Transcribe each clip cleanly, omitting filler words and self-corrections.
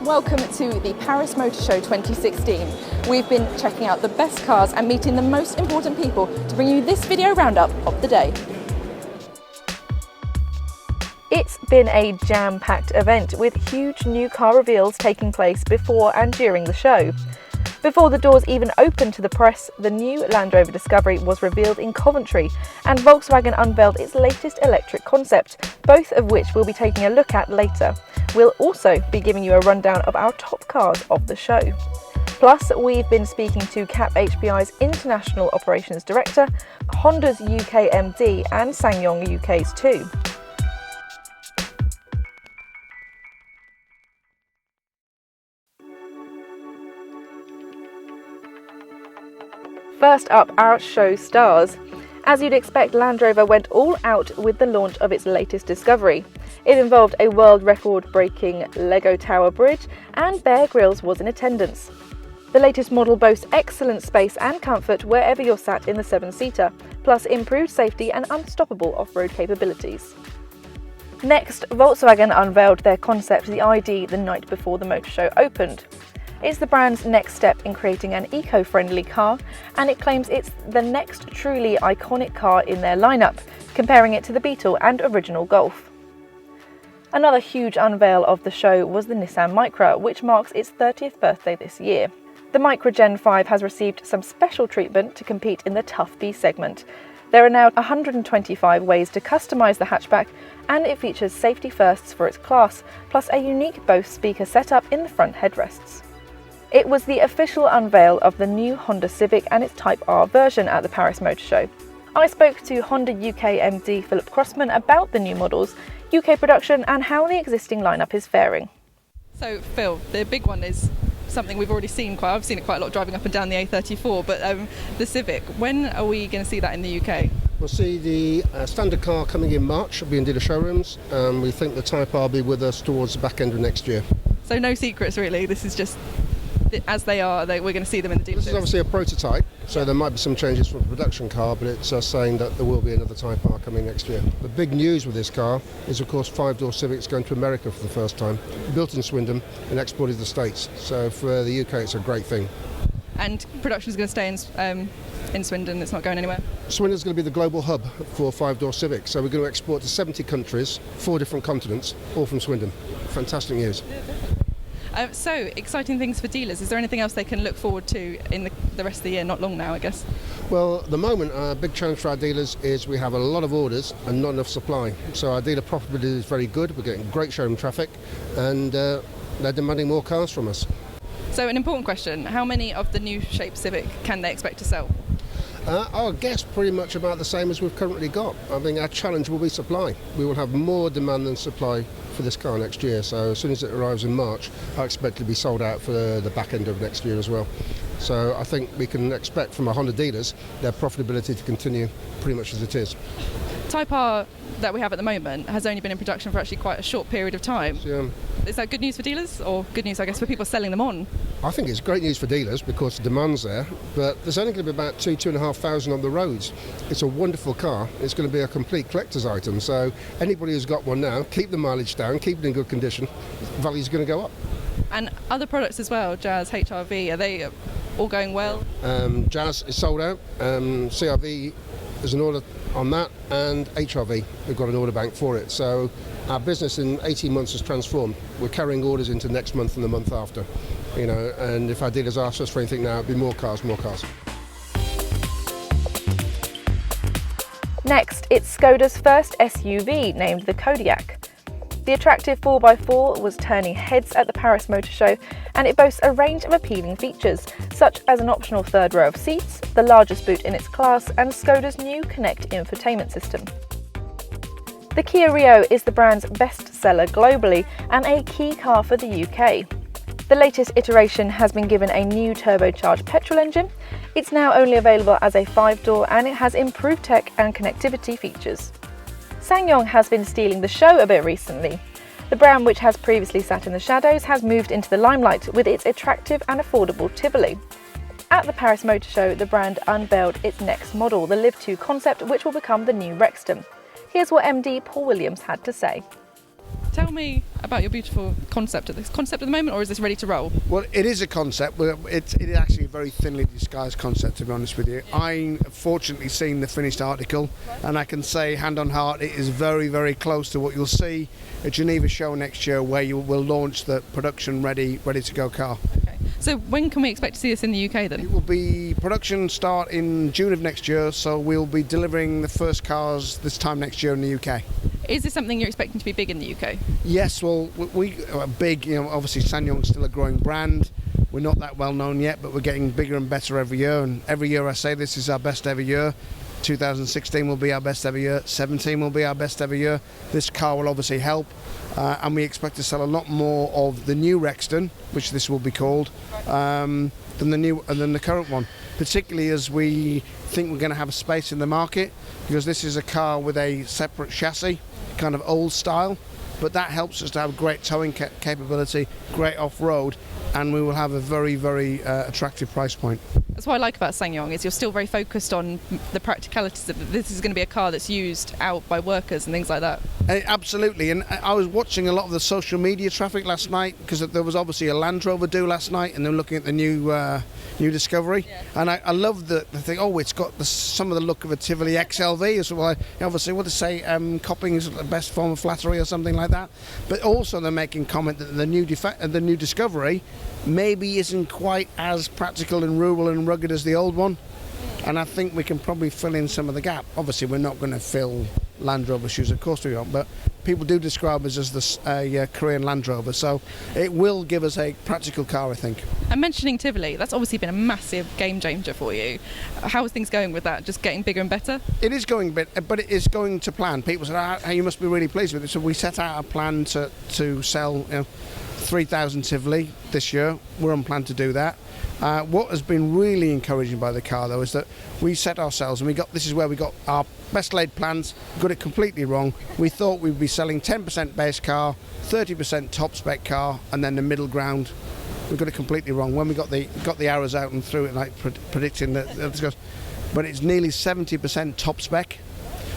welcome to the Paris Motor Show 2016. We've been checking out the best cars and meeting the most important people to bring you this video roundup of the day. It's been a jam-packed event with huge new car reveals taking place before and during the show. Before the doors even opened to the press, the new Land Rover Discovery was revealed in Coventry, and Volkswagen unveiled its latest electric concept, both of which we'll be taking a look at later. We'll also be giving you a rundown of our top cars of the show. Plus, we've been speaking to CAP HPI's International Operations Director, Honda's UK MD and SsangYong UK's too. First up, our show stars. As you'd expect, Land Rover went all out with the launch of its latest Discovery. It involved a world record-breaking Lego Tower Bridge, and Bear Grylls was in attendance. The latest model boasts excellent space and comfort wherever you're sat in the 7-seater, plus improved safety and unstoppable off-road capabilities. Next, Volkswagen unveiled their concept, the ID, the night before the motor show opened. It's the brand's next step in creating an eco-friendly car, and it claims it's the next truly iconic car in their lineup, comparing it to the Beetle and original Golf. Another huge unveil of the show was the Nissan Micra, which marks its 30th birthday this year. The Micra Gen 5 has received some special treatment to compete in the Tough B segment. There are now 125 ways to customise the hatchback, and it features safety firsts for its class, plus a unique Bose speaker setup in the front headrests. It was the official unveil of the new Honda Civic and its Type R version at the Paris Motor Show. I spoke to Honda UK MD Philip Crossman about the new models, UK production and how the existing lineup is faring. So Phil, the big one is something we've already seen I've seen it quite a lot driving up and down the A34, but the Civic, when are we going to see that in the UK? We'll see the standard car coming in March, it'll be in dealer showrooms, and we think the Type R will be with us towards the back end of next year. So no secrets really, this is just as they are, we're going to see them in the dealerships. This is obviously a prototype, so there might be some changes from the production car, but it's saying that there will be another Type R coming next year. The big news with this car is, of course, 5-door Civics going to America for the first time. Built in Swindon and exported to the States, so for the UK it's a great thing. And production is going to stay in Swindon, it's not going anywhere? Swindon's going to be the global hub for 5-door Civics, so we're going to export to 70 countries, 4 different continents, all from Swindon. Fantastic news. So, exciting things for dealers. Is there anything else they can look forward to in the rest of the year? Not long now, I guess. Well, at the moment, our big challenge for our dealers is we have a lot of orders and not enough supply. So our dealer profitability is very good. We're getting great showroom traffic, and they're demanding more cars from us. So, an important question: how many of the new shape Civic can they expect to sell? Our guess pretty much about the same as we've currently got. I think our challenge will be supply. We will have more demand than supply for this car next year, so as soon as it arrives in March, I expect it to be sold out for the back end of next year as well. So I think we can expect from our Honda dealers their profitability to continue pretty much as it is. Type R that we have at the moment has only been in production for actually quite a short period of time. Yeah. Is that good news for dealers, or good news, I guess, for people selling them on? I think it's great news for dealers because the demand's there, but there's only going to be about 2,500 on the roads. It's a wonderful car. It's going to be a complete collector's item, so anybody who's got one now, keep the mileage down, keep it in good condition, the value's going to go up. And other products as well, Jazz, HRV, are they all going well? Jazz is sold out, CRV there's an order on that, and HRV, we've got an order bank for it. So our business in 18 months has transformed. We're carrying orders into next month and the month after. And if our dealers ask us for anything now, it'll be more cars, more cars. Next, it's Skoda's first SUV, named the Kodiaq. The attractive 4x4 was turning heads at the Paris Motor Show, and it boasts a range of appealing features, such as an optional third row of seats, the largest boot in its class, and Skoda's new Connect infotainment system. The Kia Rio is the brand's best-seller globally and a key car for the UK. The latest iteration has been given a new turbocharged petrol engine. It's now only available as a 5-door, and it has improved tech and connectivity features. SsangYong has been stealing the show a bit recently. The brand, which has previously sat in the shadows, has moved into the limelight with its attractive and affordable Tivoli. At the Paris Motor Show, the brand unveiled its next model, the Live 2 concept, which will become the new Rexton. Here's what MD Paul Williams had to say. Tell me about your beautiful concept. At the moment, or is this ready to roll? Well, it is a concept, but it is actually a very thinly disguised concept, to be honest with you. I'm fortunately seen the finished article, and I can say, hand on heart, it is very, very close to what you'll see at Geneva show next year, where you will launch the production ready to go car. Okay. So when can we expect to see this in the UK then? It will be production start in June of next year, so we'll be delivering the first cars this time next year in the UK. Is this something you're expecting to be big in the UK? Yes, well, we are big, obviously SsangYong's still a growing brand. We're not that well known yet, but we're getting bigger and better every year, and every year I say this is our best ever year. 2016 will be our best ever year, 17 will be our best ever year. This car will obviously help, and we expect to sell a lot more of the new Rexton, which this will be called, than the current one, particularly as we think we're going to have a space in the market, because this is a car with a separate chassis, kind of old style, but that helps us to have great towing capability, great off-road, and we will have a very, very attractive price point. That's what I like about SsangYong, is you're still very focused on the practicalities of it. This is going to be a car that's used out by workers and things like that. Absolutely, and I was watching a lot of the social media traffic last night, because there was obviously a Land Rover due last night, and they're looking at the new Discovery, and I love the thing. Oh, it's got some of the look of a Tivoli XLV, so obviously what to say, copying is the best form of flattery or something like that. But also they're making comment that the new Discovery maybe isn't quite as practical and rural and rugged as the old one, and I think we can probably fill in some of the gap. Obviously we're not going to fill Land Rover shoes, of course we won't, but people do describe us as the Korean Land Rover, so it will give us a practical car, I think. And mentioning Tivoli, that's obviously been a massive game changer for you. How is things going with that? Just getting bigger and better? It is going but it is going to plan. People said, you must be really pleased with it. So we set out a plan to sell 3,000 Tivoli this year. We're on plan to do that. What has been really encouraging by the car, though, is that we set ourselves, and this is where we got our best laid plans, got it completely wrong. We thought we'd be selling 10% base car, 30% top spec car, and then the middle ground. We got it completely wrong. When we got the arrows out and through it, like predicting that, but it's nearly 70% top spec,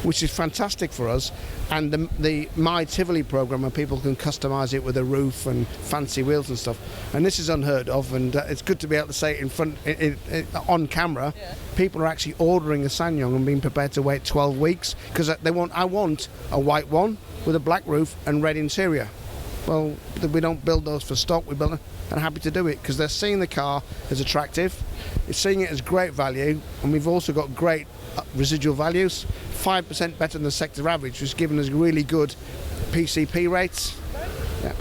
which is fantastic for us. And the My Tivoli program, where people can customise it with a roof and fancy wheels and stuff, and this is unheard of, and it's good to be able to say it in front on camera. Yeah. People are actually ordering a SsangYong and being prepared to wait 12 weeks because I want a white one with a black roof and red interior. Well, we don't build those for stock, we build them, and I'm happy to do it because they're seeing the car as attractive, it's seeing it as great value, and we've also got great residual values, 5% better than the sector average, which has given us really good PCP rates. Yeah.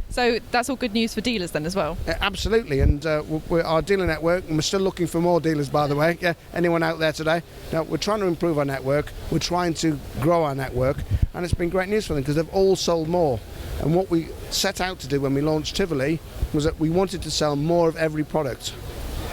So that's all good news for dealers then as well? Absolutely, and we're our dealer network, and we're still looking for more dealers, by the way. Yeah, anyone out there today? Now, we're trying to improve our network, we're trying to grow our network, and it's been great news for them because they've all sold more. And what we set out to do when we launched Tivoli was that we wanted to sell more of every product.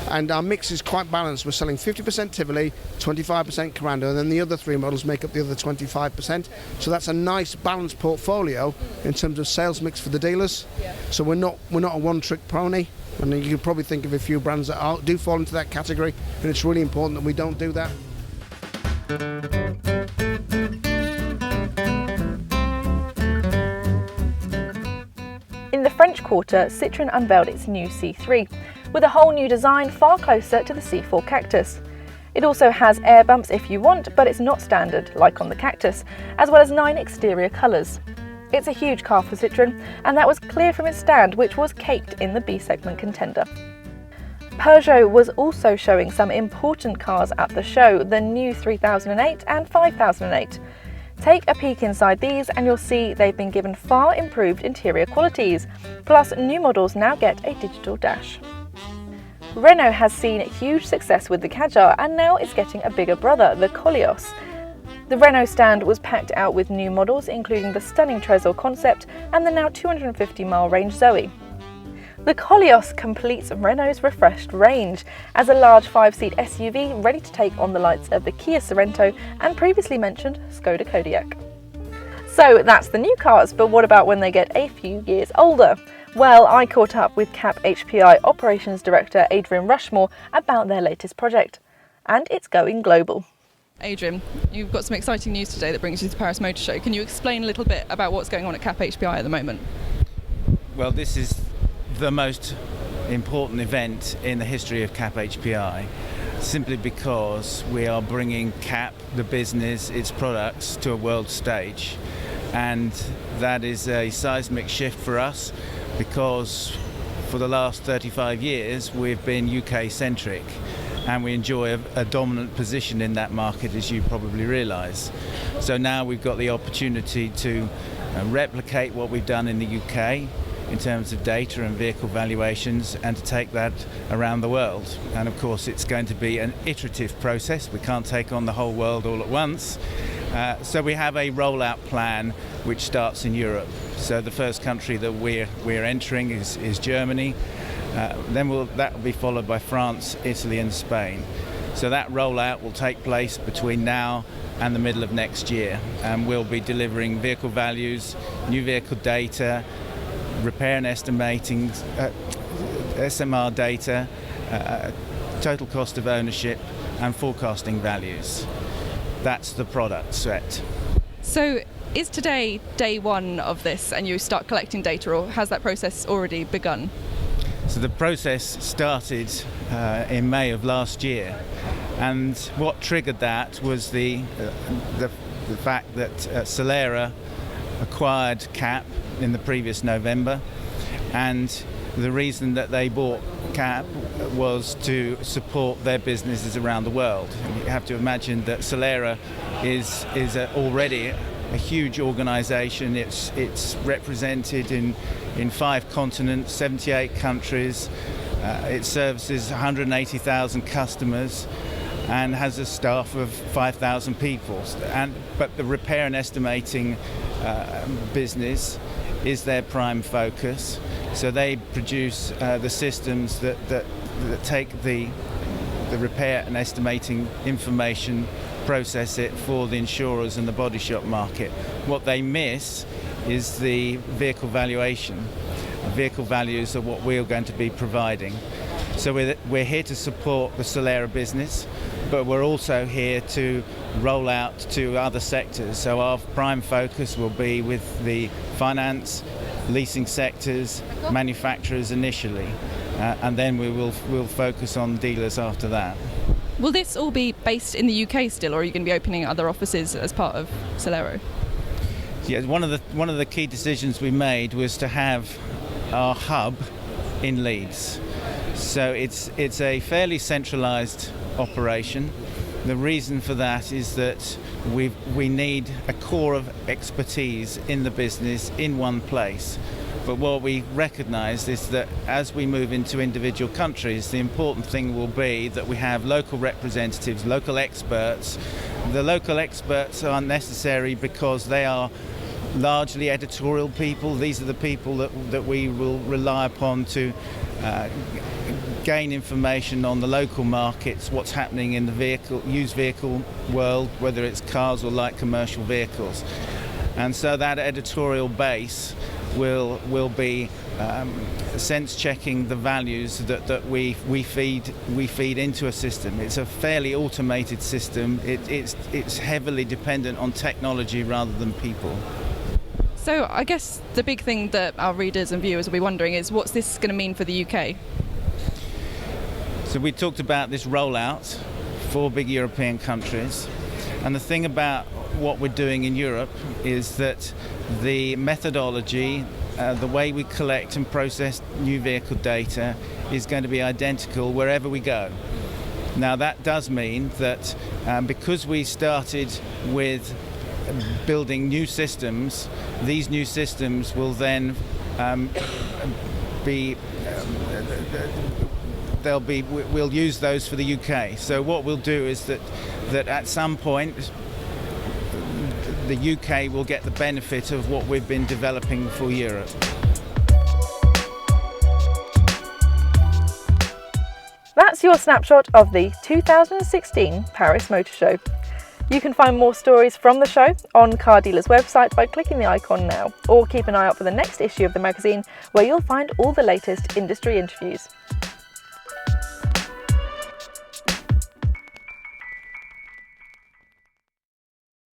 And our mix is quite balanced. We're selling 50% Tivoli, 25% Corando, and then the other three models make up the other 25%. So that's a nice balanced portfolio in terms of sales mix for the dealers. Yeah. So we're not a one-trick pony. And you can probably think of a few brands that do fall into that category, and it's really important that we don't do that. In the French Quarter, Citroën unveiled its new C3, with a whole new design far closer to the C4 Cactus. It also has air bumps if you want, but it's not standard, like on the Cactus, as well as 9 exterior colours. It's a huge car for Citroën, and that was clear from its stand, which was caked in the B-segment contender. Peugeot was also showing some important cars at the show, the new 3008 and 5008. Take a peek inside these and you'll see they've been given far improved interior qualities, plus new models now get a digital dash. Renault has seen huge success with the Kadjar and now is getting a bigger brother, the Koleos. The Renault stand was packed out with new models including the stunning Trezor concept and the now 250-mile range Zoe. The Koleos completes Renault's refreshed range as a large 5-seat SUV ready to take on the likes of the Kia Sorento and previously mentioned Skoda Kodiaq. So that's the new cars, but what about when they get a few years older? Well, I caught up with CAP HPI Operations Director Adrian Rushmore about their latest project, and it's going global. Adrian, you've got some exciting news today that brings you to the Paris Motor Show. Can you explain a little bit about what's going on at CAP HPI at the moment? Well, this is the most important event in the history of CAP HPI, simply because we are bringing CAP, the business, its products, to a world stage. And that is a seismic shift for us, because for the last 35 years we've been UK-centric, and we enjoy a dominant position in that market, as you probably realise. So now we've got the opportunity to replicate what we've done in the UK in terms of data and vehicle valuations, and to take that around the world. And of course it's going to be an iterative process. We can't take on the whole world all at once. So we have a rollout plan which starts in Europe. So the first country that we're entering is Germany. Then that will be followed by France, Italy and Spain. So that rollout will take place between now and the middle of next year, and we'll be delivering vehicle values, new vehicle data, repair and estimating, SMR data, total cost of ownership and forecasting values. That's the product set. So is today day one of this and you start collecting data, or has that process already begun? So the process started in May of last year, and what triggered that was the fact that Solera acquired CAP in the previous November, and the reason that they bought CAP was to support their businesses around the world. And you have to imagine that Solera is already a huge organisation. It's represented in 5 continents, 78 countries. It services 180,000 customers and has a staff of 5,000 people. But the repair and estimating business is their prime focus. So they produce the systems that take the repair and estimating information, process it for the insurers and the body shop market. What they miss is the vehicle valuation. Vehicle values are what we're going to be providing. So we're here to support the Solera business, but we're also here to roll out to other sectors. So our prime focus will be with the finance, leasing sectors, manufacturers initially, and then we'll focus on dealers after that. Will this all be based in the UK still, or are you going to be opening other offices as part of Solera? Yeah, one of the key decisions we made was to have our hub in Leeds. So it's a fairly centralised operation. The reason for that is that we need a core of expertise in the business in one place. But what we recognise is that as we move into individual countries, the important thing will be that we have local representatives, local experts. The local experts aren't necessary because they are largely editorial people. These are the people that we will rely upon to gain information on the local markets, what's happening in the used vehicle world, whether it's cars or light commercial vehicles. And so that editorial base will be sense checking the values that we feed into a system. It's a fairly automated system. It's heavily dependent on technology rather than people. So I guess the big thing that our readers and viewers will be wondering is, what's this going to mean for the UK? So we talked about this rollout, 4 big European countries, and the thing about what we're doing in Europe is that the methodology, the way we collect and process new vehicle data is going to be identical wherever we go. Now that does mean that because we started with building new systems, these new systems will then we'll use those for the UK. So what we'll do is that at some point the UK will get the benefit of what we've been developing for Europe. That's your snapshot of the 2016 Paris Motor Show. You can find more stories from the show on Car Dealer's website by clicking the icon now, or keep an eye out for the next issue of the magazine, where you'll find all the latest industry interviews.